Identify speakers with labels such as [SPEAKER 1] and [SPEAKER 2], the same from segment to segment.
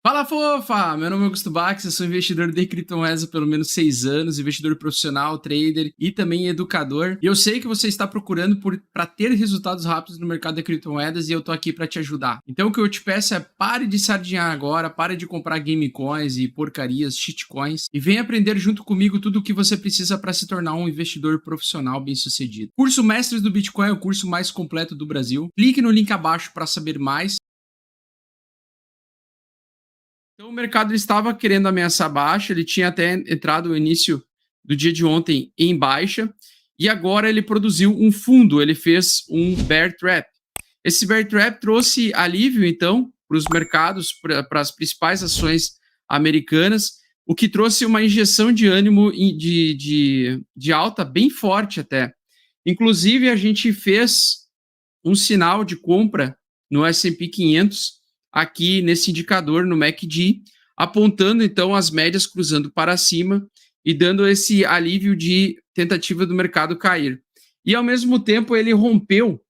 [SPEAKER 1] Fala, fofa! Meu nome é Augusto Bax, eu sou investidor de criptomoedas há pelo menos 6 anos, investidor profissional, trader e também educador. E eu sei que você está procurando para ter resultados rápidos no mercado de criptomoedas e eu tô aqui para te ajudar. Então o que eu te peço é pare de sardinhar agora, pare de comprar game coins e porcarias, shitcoins e venha aprender junto comigo tudo o que você precisa para se tornar um investidor profissional bem-sucedido. Curso Mestres do Bitcoin é o curso mais completo do Brasil. Clique no link abaixo para saber mais. Então o mercado estava querendo ameaçar baixa, ele tinha até entrado no início do dia de ontem em baixa, e agora ele produziu um fundo, ele fez um bear trap. Esse bear trap trouxe alívio, então, para os mercados, para as principais ações americanas, o que trouxe uma injeção de ânimo de alta bem forte até. Inclusive, a gente fez um sinal de compra no S&P 500 aqui nesse indicador no MACD, apontando então as médias cruzando para cima e dando esse alívio de tentativa do mercado cair. E ao mesmo tempo ele rompeu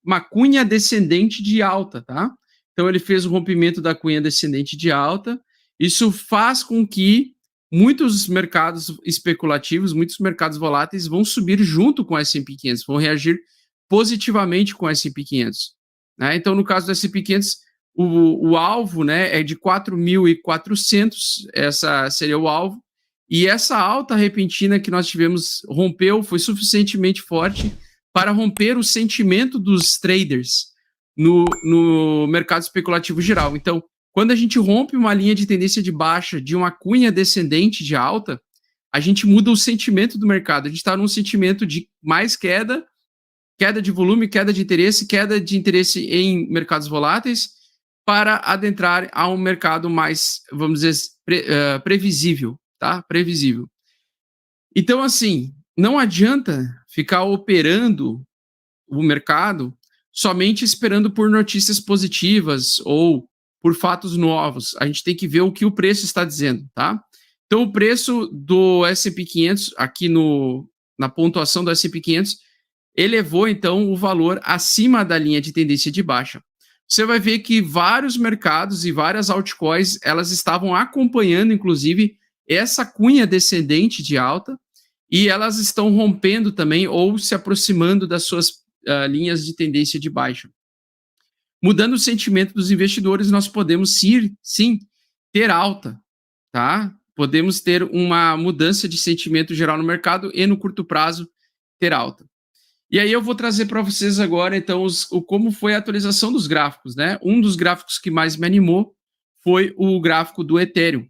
[SPEAKER 1] uma cunha descendente de alta, tá? Então ele fez o rompimento da cunha descendente de alta. Isso faz com que muitos mercados especulativos, muitos mercados voláteis vão subir junto com o S&P 500, vão reagir positivamente com o S&P 500. Né? Então, no caso do S&P 500, o alvo, né, é de 4.400, essa seria o alvo, e essa alta repentina que nós tivemos rompeu, foi suficientemente forte para romper o sentimento dos traders no mercado especulativo geral. Então, quando a gente rompe uma linha de tendência de baixa de uma cunha descendente de alta, a gente muda o sentimento do mercado. A gente está num sentimento de mais queda, queda de volume, queda de interesse em mercados voláteis, para adentrar a um mercado mais, vamos dizer, previsível, tá? Previsível. Então, assim, não adianta ficar operando o mercado somente esperando por notícias positivas ou por fatos novos. A gente tem que ver o que o preço está dizendo, tá? Então, o preço do S&P 500, aqui na pontuação do S&P 500, elevou, então, o valor acima da linha de tendência de baixa. Você vai ver que vários mercados e várias altcoins, elas estavam acompanhando, inclusive, essa cunha descendente de alta, e elas estão rompendo também ou se aproximando das suas linhas de tendência de baixa. Mudando o sentimento dos investidores, nós podemos sim ter alta, tá? Podemos ter uma mudança de sentimento geral no mercado e no curto prazo ter alta. E aí eu vou trazer para vocês agora, então, como foi a atualização dos gráficos, né? Um dos gráficos que mais me animou foi o gráfico do Ethereum.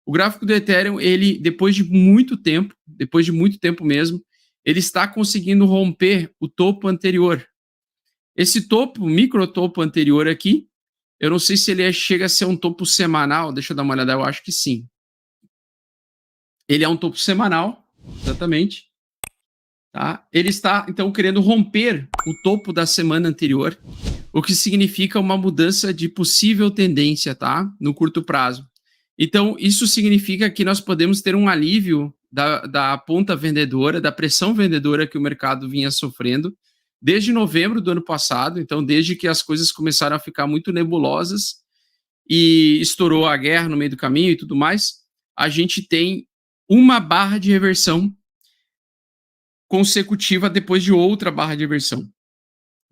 [SPEAKER 1] O gráfico do Ethereum, ele, depois de muito tempo mesmo, ele está conseguindo romper o topo anterior. Esse topo, micro topo anterior aqui, eu não sei se ele chega a ser um topo semanal, deixa eu dar uma olhada, eu acho que sim. Ele é um topo semanal, exatamente. Tá? Ele está, então, querendo romper o topo da semana anterior, o que significa uma mudança de possível tendência, tá? No curto prazo. Então, isso significa que nós podemos ter um alívio da ponta vendedora, da pressão vendedora que o mercado vinha sofrendo desde novembro do ano passado, então, desde que as coisas começaram a ficar muito nebulosas e estourou a guerra no meio do caminho e tudo mais, a gente tem uma barra de reversão consecutiva depois de outra barra de reversão.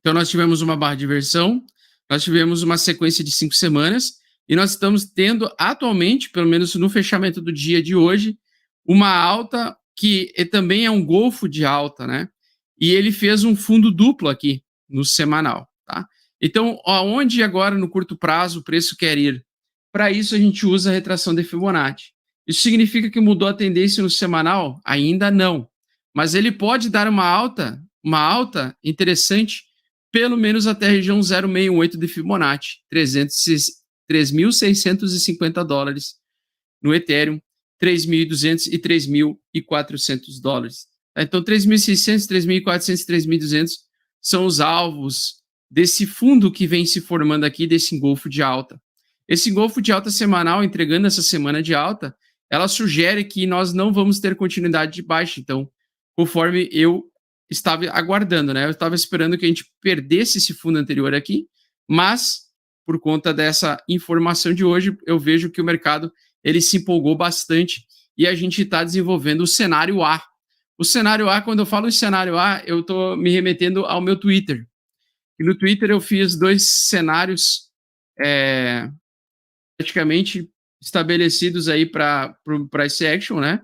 [SPEAKER 1] Então, nós tivemos uma barra de reversão, nós tivemos uma sequência de 5 semanas, e nós estamos tendo atualmente, pelo menos no fechamento do dia de hoje, uma alta que também é um golfo de alta, né? E ele fez um fundo duplo aqui no semanal, tá? Então, aonde agora no curto prazo o preço quer ir? Para isso a gente usa a retração de Fibonacci. Isso significa que mudou a tendência no semanal? Ainda não. Mas ele pode dar uma alta interessante, pelo menos até a região 0,68 de Fibonacci, 3.650 dólares no Ethereum, 3.200 e 3.400 dólares. Então, 3.600, 3.400 e 3.200 são os alvos desse fundo que vem se formando aqui, desse engolfo de alta. Esse engolfo de alta semanal, entregando essa semana de alta, ela sugere que nós não vamos ter continuidade de baixa. Então, conforme eu estava aguardando, né? Eu estava esperando que a gente perdesse esse fundo anterior aqui, mas por conta dessa informação de hoje, eu vejo que o mercado ele se empolgou bastante e a gente está desenvolvendo o cenário A. O cenário A, quando eu falo em cenário A, eu estou me remetendo ao meu Twitter. E no Twitter eu fiz 2 cenários praticamente estabelecidos aí para o price action, né?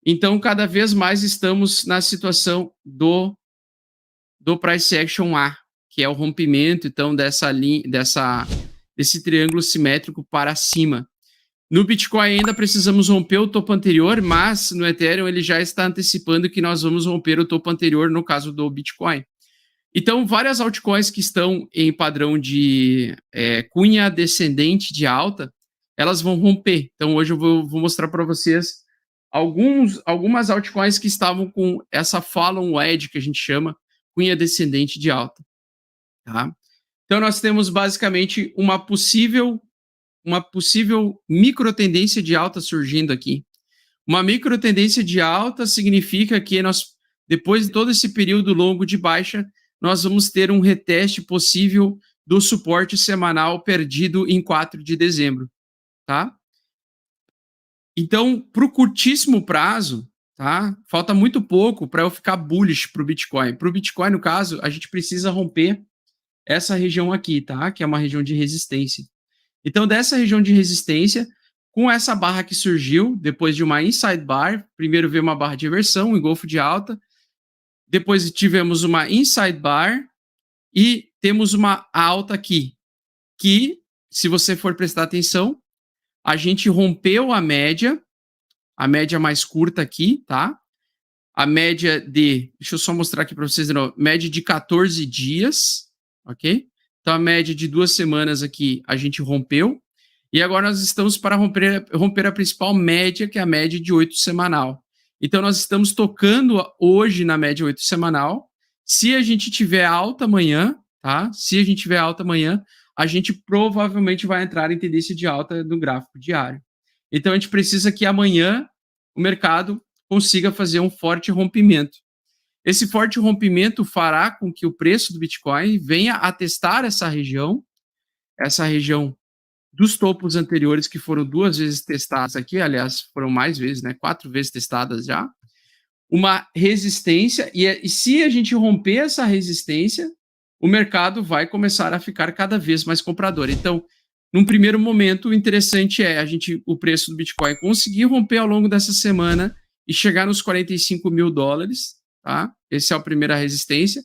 [SPEAKER 1] Então, cada vez mais estamos na situação do price action A, que é o rompimento, então, desse triângulo simétrico para cima. No Bitcoin ainda precisamos romper o topo anterior, mas no Ethereum ele já está antecipando que nós vamos romper o topo anterior no caso do Bitcoin. Então, várias altcoins que estão em padrão de cunha descendente de alta, elas vão romper. Então, hoje eu vou mostrar para vocês algumas altcoins que estavam com essa follow wedge, que a gente chama, cunha descendente de alta. Tá? Então, nós temos basicamente uma possível micro tendência de alta surgindo aqui. Uma micro tendência de alta significa que depois de todo esse período longo de baixa, nós vamos ter um reteste possível do suporte semanal perdido em 4 de dezembro, tá? Então, para o curtíssimo prazo, tá? Falta muito pouco para eu ficar bullish para o Bitcoin. Para o Bitcoin, no caso, a gente precisa romper essa região aqui, tá? Que é uma região de resistência. Então, dessa região de resistência, com essa barra que surgiu, depois de uma inside bar, primeiro veio uma barra de reversão, um engolfo de alta, depois tivemos uma inside bar e temos uma alta aqui, que, se você for prestar atenção, a gente rompeu a média mais curta aqui, tá? A média deixa eu só mostrar aqui para vocês de novo, média de 14 dias, ok? Então, a média de 2 semanas aqui a gente rompeu. E agora nós estamos para romper a principal média, que é a média de 8 semanal. Então, nós estamos tocando hoje na média 8 semanal. Se a gente tiver alta amanhã, tá? Se a gente tiver alta amanhã, a gente provavelmente vai entrar em tendência de alta no gráfico diário. Então, a gente precisa que amanhã o mercado consiga fazer um forte rompimento. Esse forte rompimento fará com que o preço do Bitcoin venha a testar essa região dos topos anteriores, que foram 2 vezes testadas aqui, aliás, foram mais vezes, né? 4 vezes testadas já. Uma resistência, e se a gente romper essa resistência, o mercado vai começar a ficar cada vez mais comprador. Então, num primeiro momento, o interessante é o preço do Bitcoin conseguir romper ao longo dessa semana e chegar nos $45 mil, tá? Essa é a primeira resistência,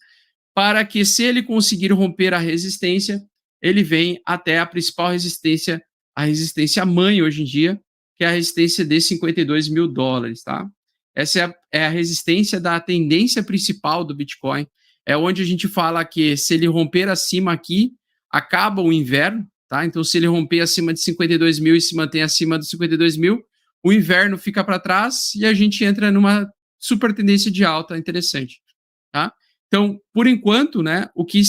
[SPEAKER 1] para que, se ele conseguir romper a resistência, ele vem até a principal resistência, a resistência mãe hoje em dia, que é a resistência de $52 mil, tá? Essa é a resistência da tendência principal do Bitcoin. É onde a gente fala que, se ele romper acima aqui, acaba o inverno, tá? Então, se ele romper acima de 52 mil e se mantém acima dos 52 mil, o inverno fica para trás e a gente entra numa super tendência de alta interessante, tá? Então, por enquanto, né, o que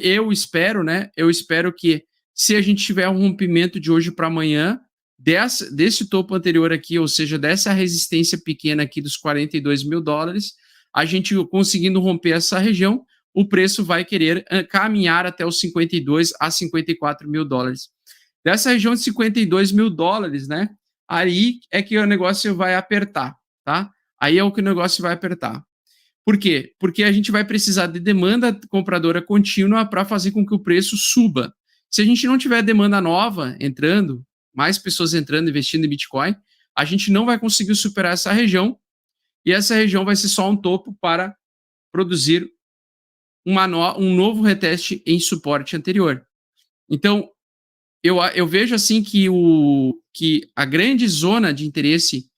[SPEAKER 1] eu espero, né, eu espero que, se a gente tiver um rompimento de hoje para amanhã, desse topo anterior aqui, ou seja, dessa resistência pequena aqui dos $42 mil, a gente conseguindo romper essa região, o preço vai querer caminhar até os 52 a 54 mil dólares. Dessa região de 52 mil dólares, né, aí é que o negócio vai apertar, tá? Aí é o que o negócio vai apertar. Por quê? Porque a gente vai precisar de demanda compradora contínua para fazer com que o preço suba. Se a gente não tiver demanda nova entrando, mais pessoas entrando, investindo em Bitcoin, a gente não vai conseguir superar essa região, e essa região vai ser só um topo para produzir um novo reteste em suporte anterior. Então, eu vejo assim que a grande zona de interesse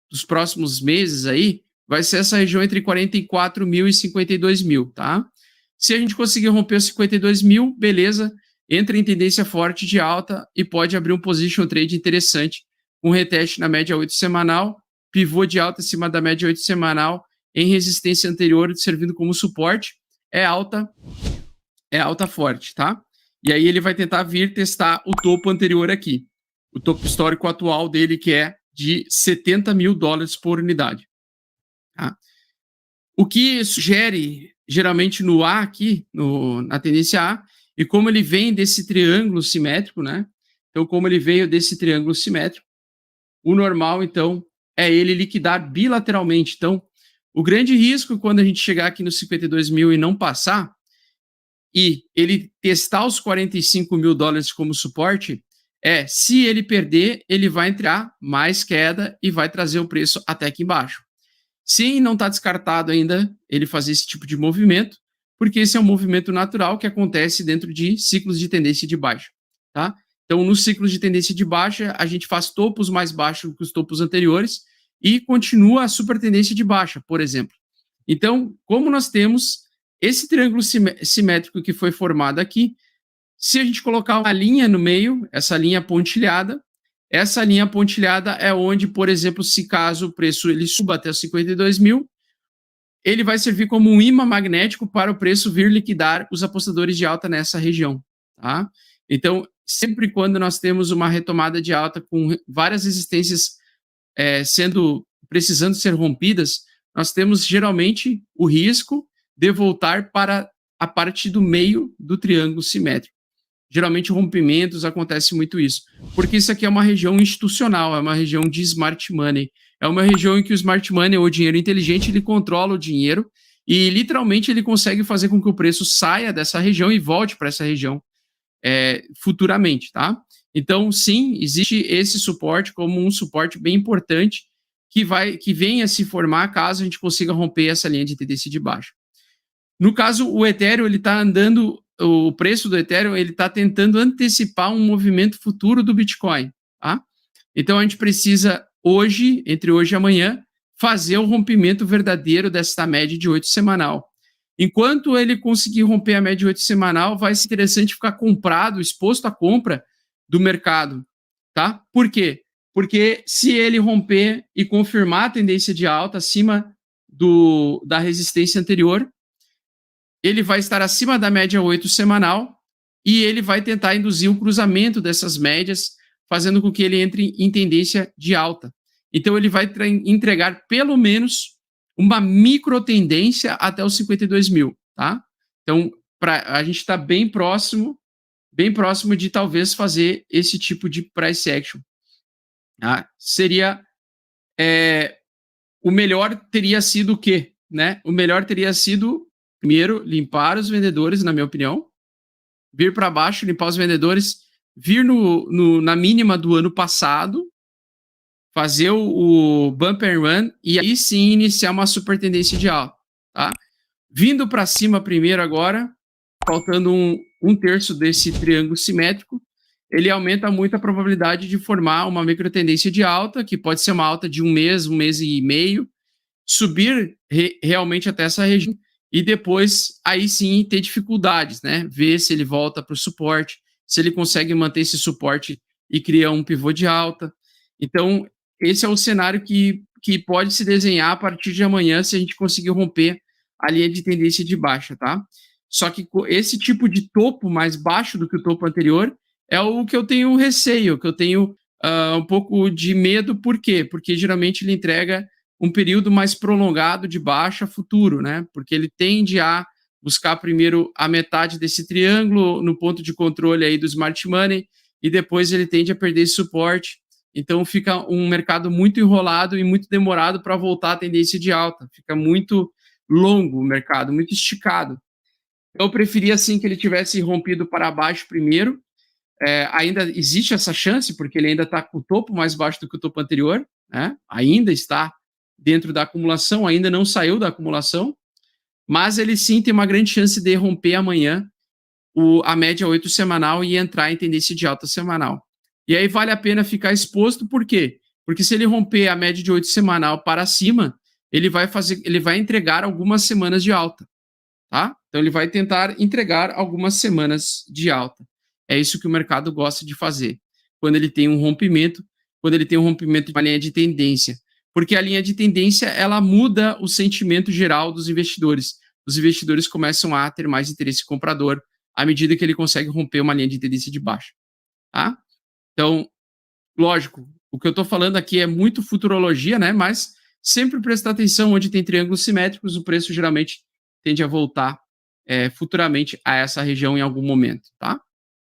[SPEAKER 1] dos próximos meses aí vai ser essa região entre 44 mil e 52 mil, tá? Se a gente conseguir romper os 52 mil, beleza, entra em tendência forte de alta e pode abrir um position trade interessante, com reteste na média 8 semanal, pivô de alta acima da média 8 semanal, em resistência anterior, servindo como suporte, é alta forte, tá? E aí ele vai tentar vir testar o topo anterior aqui, o topo histórico atual dele, que é de $70 mil por unidade. Tá? O que sugere, geralmente no A aqui, na tendência A, E como ele vem desse triângulo simétrico, né? Então, como ele veio desse triângulo simétrico, o normal, então, é ele liquidar bilateralmente. Então, o grande risco quando a gente chegar aqui nos 52 mil e não passar, e ele testar os 45 mil dólares como suporte, se ele perder, ele vai entrar mais queda e vai trazer o preço até aqui embaixo. Sim, não está descartado ainda ele fazer esse tipo de movimento, porque esse é um movimento natural que acontece dentro de ciclos de tendência de baixa, tá? Então, nos ciclos de tendência de baixa, a gente faz topos mais baixos que os topos anteriores e continua a super tendência de baixa, por exemplo. Então, como nós temos esse triângulo simétrico que foi formado aqui, se a gente colocar uma linha no meio, essa linha pontilhada é onde, por exemplo, se caso o preço ele suba até os 52 mil, ele vai servir como um imã magnético para o preço vir liquidar os apostadores de alta nessa região, tá? Então, sempre quando nós temos uma retomada de alta com várias resistências precisando ser rompidas, nós temos geralmente o risco de voltar para a parte do meio do triângulo simétrico. Geralmente rompimentos acontece muito isso, porque isso aqui é uma região institucional, é uma região de smart money, é uma região em que o smart money, ou o dinheiro inteligente, ele controla o dinheiro e literalmente ele consegue fazer com que o preço saia dessa região e volte para essa região futuramente, tá? Então, sim, existe esse suporte como um suporte bem importante que venha se formar caso a gente consiga romper essa linha de tendência de baixa. No caso, o Ethereum, ele está andando, o preço do Ethereum, ele está tentando antecipar um movimento futuro do Bitcoin, tá? Então, a gente precisa hoje, entre hoje e amanhã, fazer o rompimento verdadeiro desta média de 8 semanal. Enquanto ele conseguir romper a média de 8 semanal, vai ser interessante ficar comprado, exposto à compra do mercado, tá? Por quê? Porque se ele romper e confirmar a tendência de alta acima da resistência anterior, ele vai estar acima da média 8 semanal e ele vai tentar induzir o cruzamento dessas médias, fazendo com que ele entre em tendência de alta. Então, ele vai entregar pelo menos uma micro tendência até os 52 mil, tá? Então, a gente está bem próximo de talvez fazer esse tipo de price action. Tá? Seria o melhor teria sido o quê? Né? O melhor teria sido, primeiro, limpar os vendedores, na minha opinião, vir para baixo, limpar os vendedores, vir na mínima do ano passado, fazer o bump and run e aí sim iniciar uma super tendência de alta, tá? Vindo para cima primeiro agora, faltando um terço desse triângulo simétrico, ele aumenta muito a probabilidade de formar uma micro tendência de alta, que pode ser uma alta de um mês e meio, subir realmente até essa região e depois aí sim ter dificuldades, né? Ver se ele volta para o suporte, se ele consegue manter esse suporte e criar um pivô de alta. Então, esse é o cenário que pode se desenhar a partir de amanhã se a gente conseguir romper a linha de tendência de baixa, tá? Só que esse tipo de topo mais baixo do que o topo anterior é o que eu tenho receio, que eu tenho um pouco de medo. Por quê? Porque geralmente ele entrega um período mais prolongado de baixa futuro, né? Porque ele tende a buscar primeiro a metade desse triângulo no ponto de controle aí do smart money e depois ele tende a perder esse suporte. Então fica um mercado muito enrolado e muito demorado para voltar à tendência de alta. Fica muito longo o mercado, muito esticado. Eu preferia, assim, que ele tivesse rompido para baixo primeiro. Ainda existe essa chance, porque ele ainda está com o topo mais baixo do que o topo anterior, né? Ainda está dentro da acumulação, ainda não saiu da acumulação, mas ele sim tem uma grande chance de romper amanhã a média 8 semanal e entrar em tendência de alta semanal. E aí vale a pena ficar exposto, por quê? Porque se ele romper a média de 8 semanal para cima, ele vai entregar algumas semanas de alta, tá? Então ele vai tentar entregar algumas semanas de alta. É isso que o mercado gosta de fazer. Quando ele tem um rompimento de uma linha de tendência. Porque a linha de tendência, ela muda o sentimento geral dos investidores. Os investidores começam a ter mais interesse comprador à medida que ele consegue romper uma linha de tendência de baixa, tá? Então, lógico, o que eu estou falando aqui é muito futurologia, né? Mas sempre prestar atenção onde tem triângulos simétricos, o preço geralmente tende a voltar futuramente a essa região em algum momento, tá?